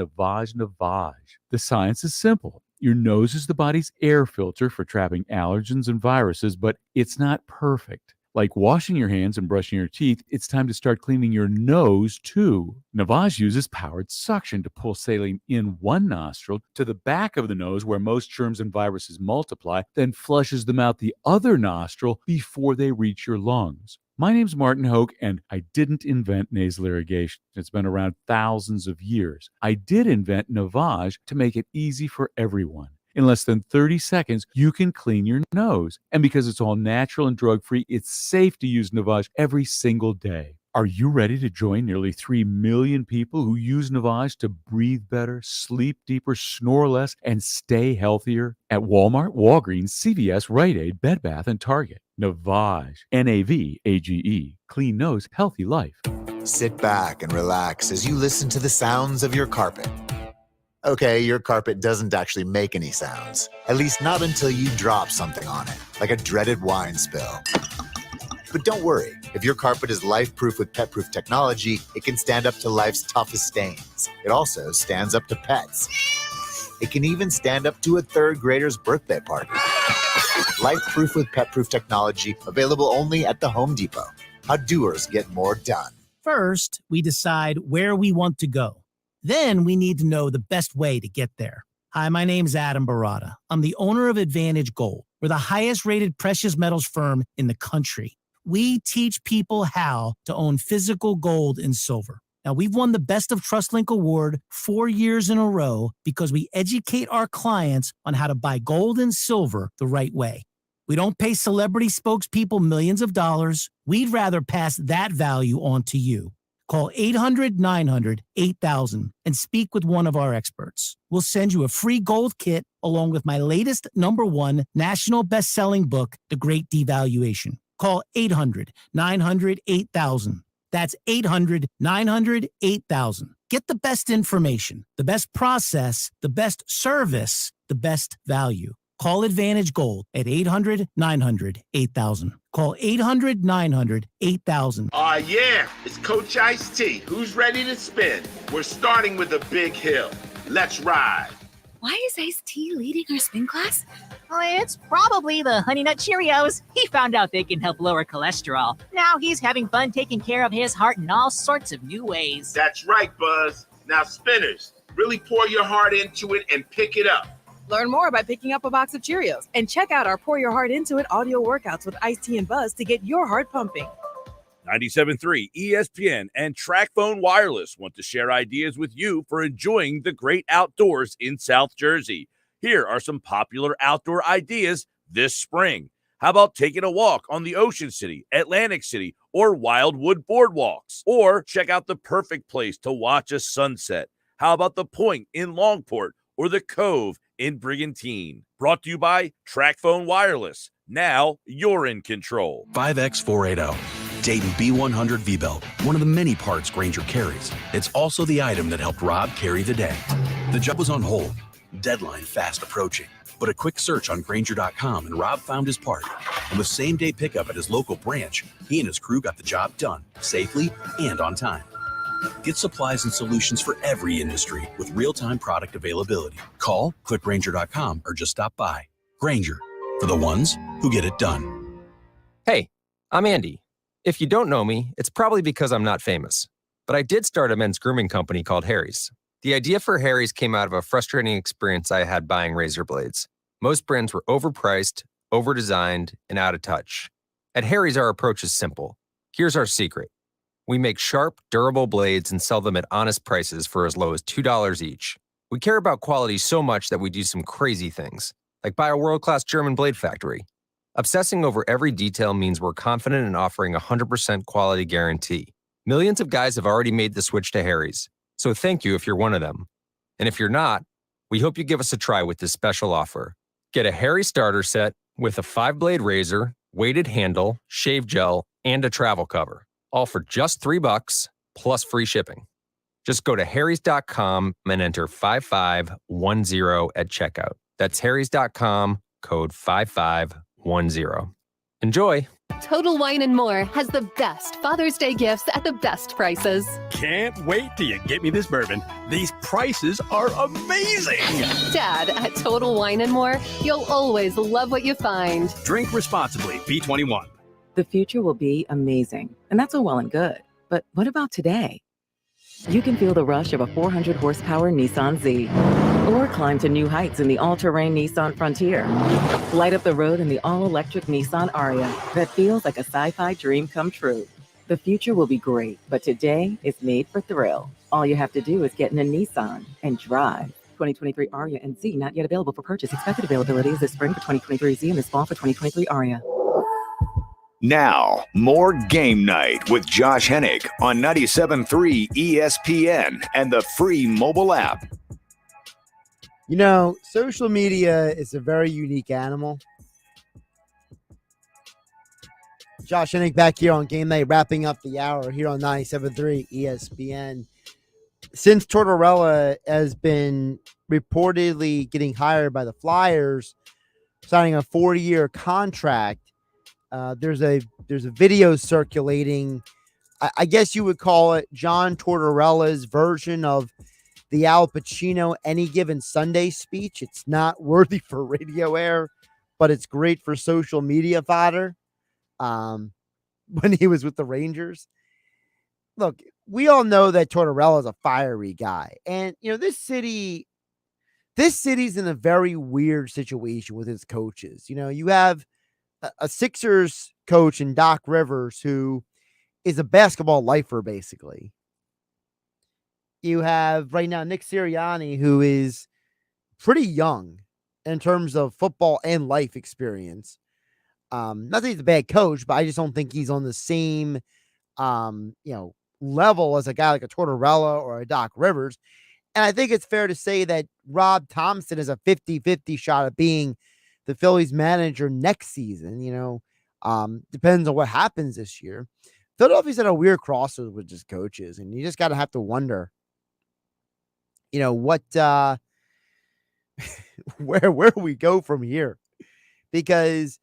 Speaker 12: The science is simple. Your nose is the body's air filter for trapping allergens and viruses, but it's not perfect. Like washing your hands and brushing your teeth, it's time to start cleaning your nose too. Navage uses powered suction to pull saline in one nostril to the back of the nose where most germs and viruses multiply, then flushes them out the other nostril before they reach your lungs. My name's Martin Hoke, and I didn't invent nasal irrigation. It's been around thousands of years. I did invent Navage to make it easy for everyone. In less than 30 seconds, you can clean your nose. And because it's all natural and drug-free, it's safe to use Navage every single day. Are you ready to join nearly 3 million people who use Navage to breathe better, sleep deeper, snore less, and stay healthier? At Walmart, Walgreens, CVS, Rite Aid, Bed Bath, and Target. Navage, Navage, clean nose, healthy life.
Speaker 19: Sit back and relax as you listen to the sounds of your carpet. Okay, your carpet doesn't actually make any sounds, at least not until you drop something on it, like a dreaded wine spill. But don't worry, if your carpet is life-proof with pet-proof technology, it can stand up to life's toughest stains. It also stands up to pets. It can even stand up to a third grader's birthday party. Life-proof with pet-proof technology, available only at the Home Depot. How doers get more done.
Speaker 16: First, we decide where we want to go. Then we need to know the best way to get there. Hi, my name's Adam Barada. I'm the owner of Advantage Gold. We're the highest rated precious metals firm in the country. We teach people how to own physical gold and silver. Now, we've won the Best of TrustLink Award 4 years in a row because we educate our clients on how to buy gold and silver the right way. We don't pay celebrity spokespeople millions of dollars. We'd rather pass that value on to you. Call 800-900-8000 and speak with one of our experts. We'll send you a free gold kit along with my latest #1 national best-selling book, The Great Devaluation. Call 800-900-8000. That's 800-900-8000. Get the best information, the best process, the best service, the best value. Call Advantage Gold at 800-900-8000. Call 800-900-8000.
Speaker 20: Yeah, it's Coach Ice-T. Who's ready to spin? We're starting with a big hill. Let's ride.
Speaker 21: Why is Ice-T leading our spin class? It's probably the Honey Nut Cheerios. He found out they can help lower cholesterol. Now he's having fun taking care of his heart in all sorts of new ways.
Speaker 20: That's right, Buzz. Now, spinners, really pour your heart into it and pick it up.
Speaker 22: Learn more by picking up a box of Cheerios and check out our Pour Your Heart Into It audio workouts with Ice-T and Buzz to get your heart pumping.
Speaker 11: 97.3 ESPN and TrackPhone Wireless want to share ideas with you for enjoying the great outdoors in South Jersey. Here are some popular outdoor ideas this spring. How about taking a walk on the Ocean City, Atlantic City, or Wildwood boardwalks? Or check out the perfect place to watch a sunset. How about the Point in Longport or the Cove in Brigantine? Brought to you by TrackPhone Wireless. Now you're in control.
Speaker 23: 5X480. Dayton B100 V-Belt, one of the many parts Grainger carries. It's also the item that helped Rob carry the day. The job was on hold, deadline fast approaching, but a quick search on Grainger.com and Rob found his part. And with same-day pickup at his local branch, he and his crew got the job done, safely and on time. Get supplies and solutions for every industry with real-time product availability. Call, click Grainger.com, or just stop by. Grainger, for the ones who get it done.
Speaker 24: Hey, I'm Andy. If you don't know me, it's probably because I'm not famous. But I did start a men's grooming company called Harry's. The idea for Harry's came out of a frustrating experience I had buying razor blades. Most brands were overpriced, overdesigned, and out of touch. At Harry's, our approach is simple. Here's our secret. We make sharp, durable blades and sell them at honest prices for as low as $2 each. We care about quality so much that we do some crazy things, like buy a world-class German blade factory. Obsessing over every detail means we're confident in offering a 100% quality guarantee. Millions of guys have already made the switch to Harry's, so thank you if you're one of them. And if you're not, we hope you give us a try with this special offer. Get a Harry starter set with a 5-blade razor, weighted handle, shave gel, and a travel cover, all for just $3 plus free shipping. Just go to harrys.com and enter 5510 at checkout. That's harrys.com, code 5510. Enjoy.
Speaker 25: Total Wine & More has the best Father's Day gifts at the best prices.
Speaker 2: Can't wait till you get me this bourbon. These prices are amazing.
Speaker 25: Dad, at Total Wine & More, you'll always love what you find.
Speaker 2: Drink responsibly. B21.
Speaker 26: The future will be amazing, and that's all well and good. But what about today? You can feel the rush of a 400 horsepower Nissan Z, or climb to new heights in the all-terrain Nissan Frontier. Light up the road in the all-electric Nissan Aria that feels like a sci-fi dream come true. The future will be great, but today is made for thrill. All you have to do is get in a Nissan and drive. 2023 Aria and Z not yet available for purchase. Expected availability is this spring for 2023 Z and this fall for 2023 Aria.
Speaker 3: Now, more Game Night with Josh Hennig on 97.3 ESPN and the free mobile app.
Speaker 5: You know, social media is a very unique animal. Josh Hennig back here on Game Night, wrapping up the hour here on 97.3 ESPN. Since Tortorella has been reportedly getting hired by the Flyers, signing a 40-year contract, there's a video circulating. I guess you would call it John Tortorella's version of the Al Pacino Any Given Sunday speech. It's not worthy for radio air, but it's great for social media fodder. When he was with the Rangers. Look, we all know that Tortorella is a fiery guy. And, you know, this city's in a very weird situation with its coaches. You know, you have a Sixers coach in Doc Rivers, who is a basketball lifer, basically. You have right now Nick Sirianni, who is pretty young in terms of football and life experience. Not that he's a bad coach, but I just don't think he's on the same, level as a guy like a Tortorella or a Doc Rivers. And I think it's fair to say that Rob Thompson is a 50-50 shot at being the Phillies manager next season. Depends on what happens this year. Philadelphia's at a weird crossroads with just coaches, and you just got to have to wonder, where we go from here, because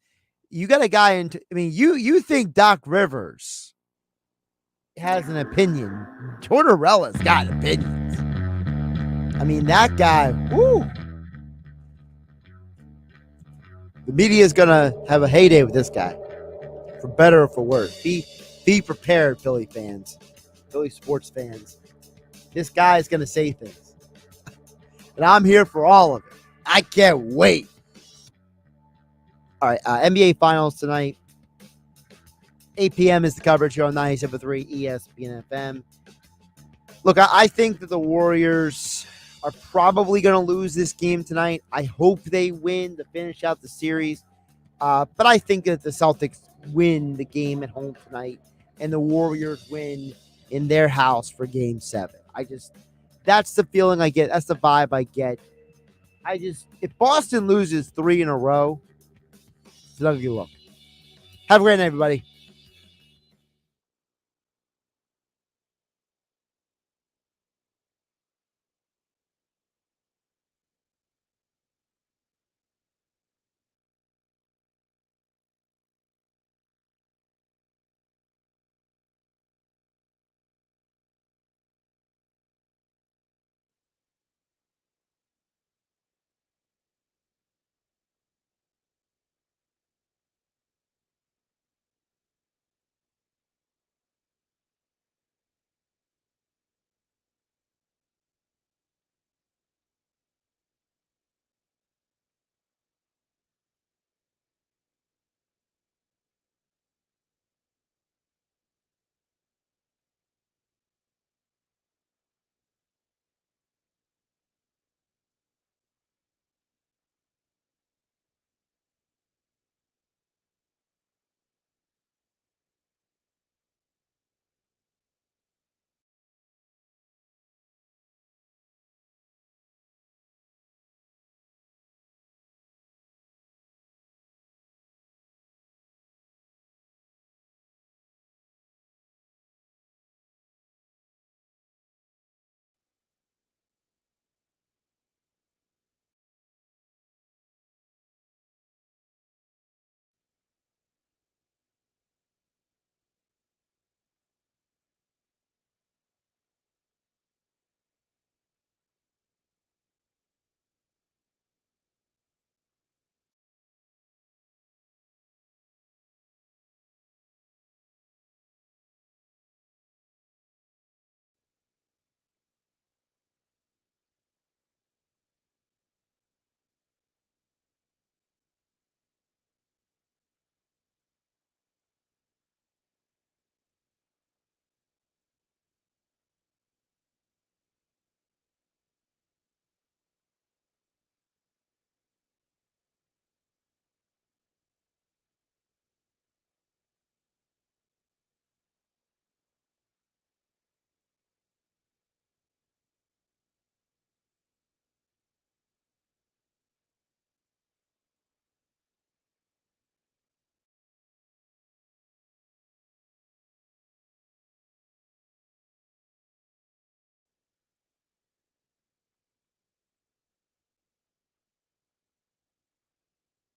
Speaker 5: you got a guy you think Doc Rivers has an opinion. Tortorella's got opinions. That guy, whoo. The media is going to have a heyday with this guy, for better or for worse. Be prepared, Philly fans, Philly sports fans. This guy is going to say things. And I'm here for all of it. I can't wait. All right, NBA Finals tonight. 8 p.m. is the coverage here on 97.3 ESPN FM. Look, I think that the Warriors are probably going to lose this game tonight. I hope they win to finish out the series. But I think that the Celtics win the game at home tonight, and the Warriors win in their house for Game 7. That's the feeling I get. That's the vibe I get. If Boston loses 3 in a row, it's not a good look. Have a great night, everybody.